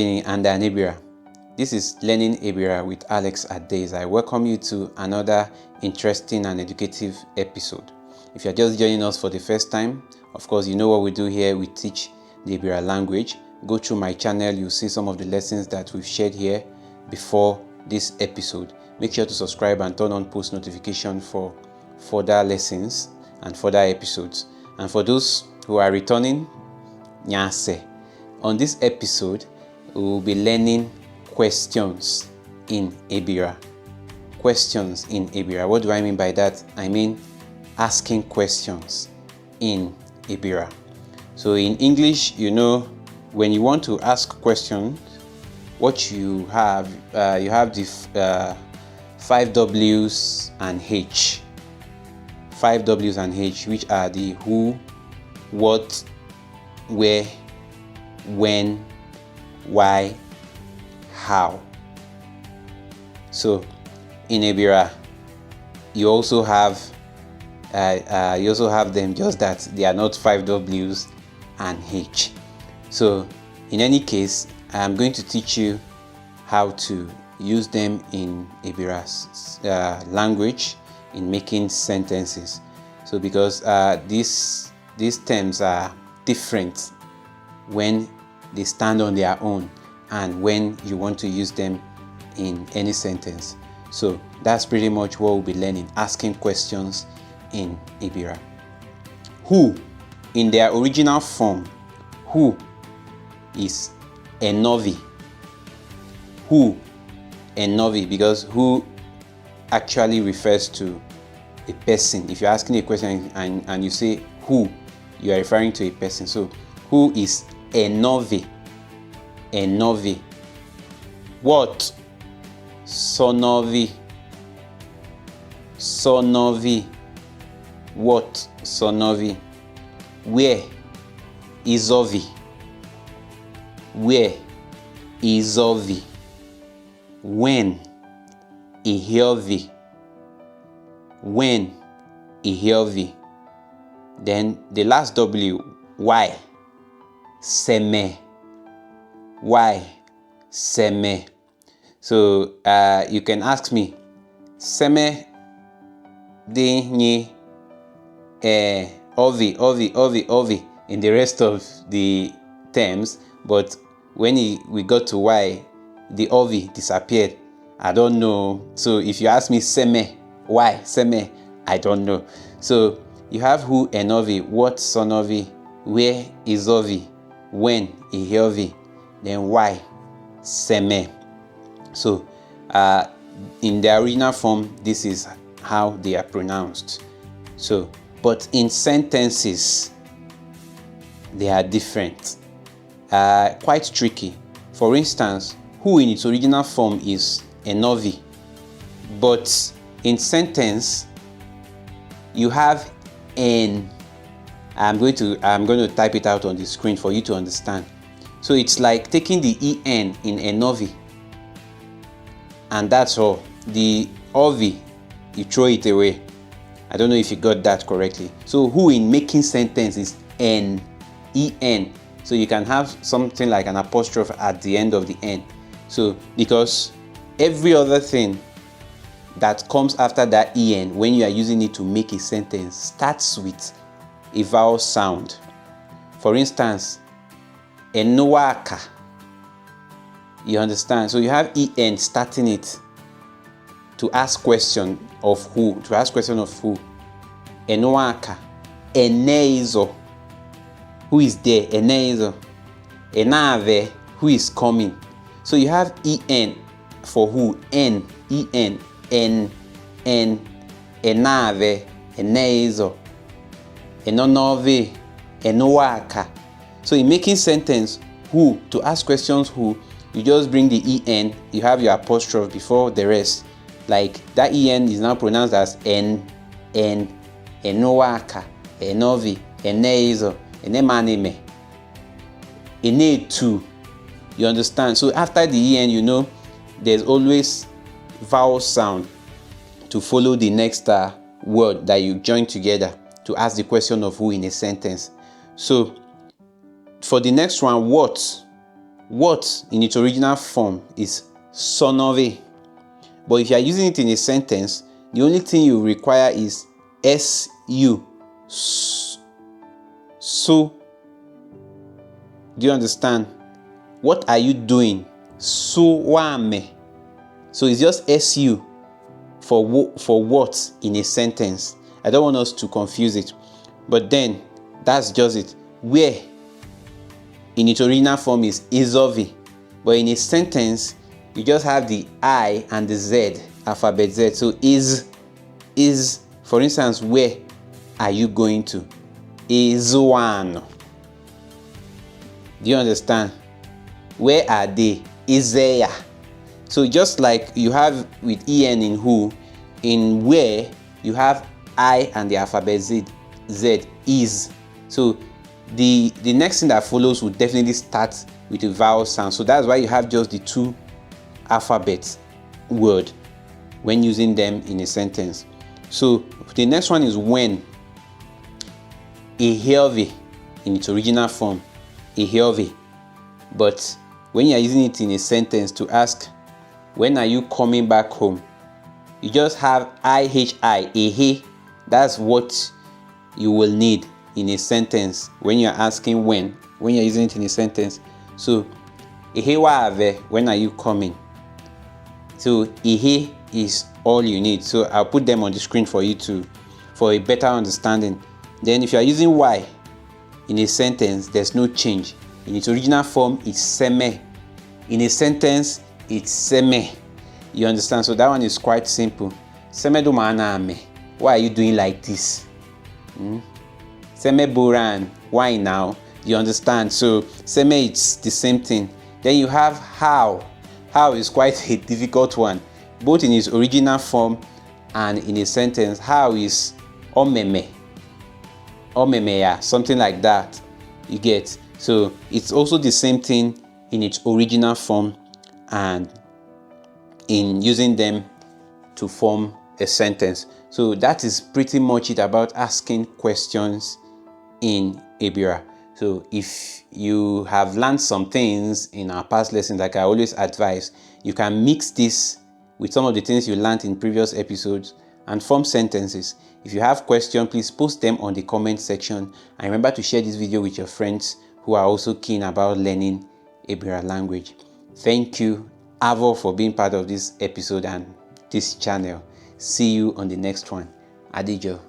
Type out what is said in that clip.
And an Ebira. This is Learning Ebira with Alex Adays. I welcome you to another interesting and educative episode. If you're just joining us for the first time, of course, you know what we do here. We teach the Ebira language. Go through my channel, you'll see some of the lessons that we've shared here before this episode. Make sure to subscribe and turn on post notification for further lessons and further episodes. And for those who are returning, Nyase. On this episode, we will be learning questions in Ebira. Questions in Ebira. What do I mean by that? I mean asking questions in Ebira. So in English, you know, when you want to ask questions, what you have the 5 W's and H. 5 W's and H, which are the who, what, where, when, why, how. So in Ebira, you also have them, just that they are not 5 W's and H. So in any case, I am going to teach you how to use them in Ebira's language in making sentences. So because these terms are different when they stand on their own and when you want to use them in any sentence. So that's pretty much what we'll be learning, asking questions in Ebira. Who, in their original form, who is Enovi. Who, Enovi, because who actually refers to a person. If you're asking a question and you say who, you are referring to a person. So who is Enovi? Enovi. What? Sonovi. Sonovi. What? Sonovi. Where? Izovi. Where? Izovi. When? Ihiovi. When? Ihiovi. Then the last W, why? Seme. Why? Seme. So you can ask me, Seme de ni ovi in the rest of the terms, but when we got to why, the ovi disappeared. I don't know. So if you ask me Seme, why? Seme, I don't know. So you have who, Enovi, what, Sonovi, where, Izovi, when, Ihiovi, then why, Seme. So in the original form, this is how they are pronounced. So, but in sentences, they are different, quite tricky. For instance, who in its original form is Enovi, but in sentence you have en. I'm going to type it out on the screen for you to understand. So it's like taking the en in Enovi, and that's all. The ovi, you throw it away. I don't know if you got that correctly. So who in making sentence is en. So you can have something like an apostrophe at the end of the n. So because every other thing that comes after that en, when you are using it to make a sentence, starts with a vowel sound. For instance, enoaka. You understand? So you have en starting it to ask question of who. To ask question of who. Enoaka. Eneizo. Who is there? Eneizo. Enave. Who is coming? So you have en for who. En. En. Enave. Eneizo. Enonove. Enowaka. So in making sentence who, to ask questions who, you just bring the en, you have your apostrophe before the rest. Like that en is now pronounced as en, enowaka, enovi, eneizo, enemanime, enetu. You understand? So after the en, you know, there's always vowel sound to follow the next word that you join together to ask the question of who in a sentence. So for the next one, what, what in its original form is son of a. But if you are using it in a sentence, the only thing you require is su. So, do you understand? What are you doing? Suwame. So it's just su for what in a sentence. I don't want us to confuse it. But then, that's just it. Where in its original form is izovi. But in a sentence, you just have the I and the Z, alphabet Z. So is, for instance, where are you going to? Izuano. Do you understand? Where are they? Isaiah. So just like you have with en in who, in where you have I and the alphabet Z is. So the next thing that follows will definitely start with a vowel sound. So that's why you have just the two alphabet word when using them in a sentence. So the next one is when. Ehelve in its original form. Ehelve. But when you are using it in a sentence to ask, when are you coming back home? You just have ihi, ehe. That's what you will need in a sentence when you're asking when you're using it in a sentence. So ehe wa ave, when are you coming? So ehe is all you need. So I'll put them on the screen for you for a better understanding. Then if you are using why in a sentence, there's no change. In its original form, it's seme. In a sentence, it's seme. You understand? So that one is quite simple. Seme do mana ame. Why are you doing like this? Seme buran. Why now? You understand? So seme, it's the same thing. Then you have how. How is quite a difficult one. Both in its original form and in a sentence. How is omeme. Omemeya, something like that. You get? So it's also the same thing in its original form and in using them to form a sentence. So that is pretty much it about asking questions in Ebira. So if you have learned some things in our past lessons, like I always advise, you can mix this with some of the things you learned in previous episodes and form sentences. If you have questions, please post them on the comment section, and remember to share this video with your friends who are also keen about learning Ebira language. Thank you, Avo, for being part of this episode and this channel. See you on the next one. Adijo.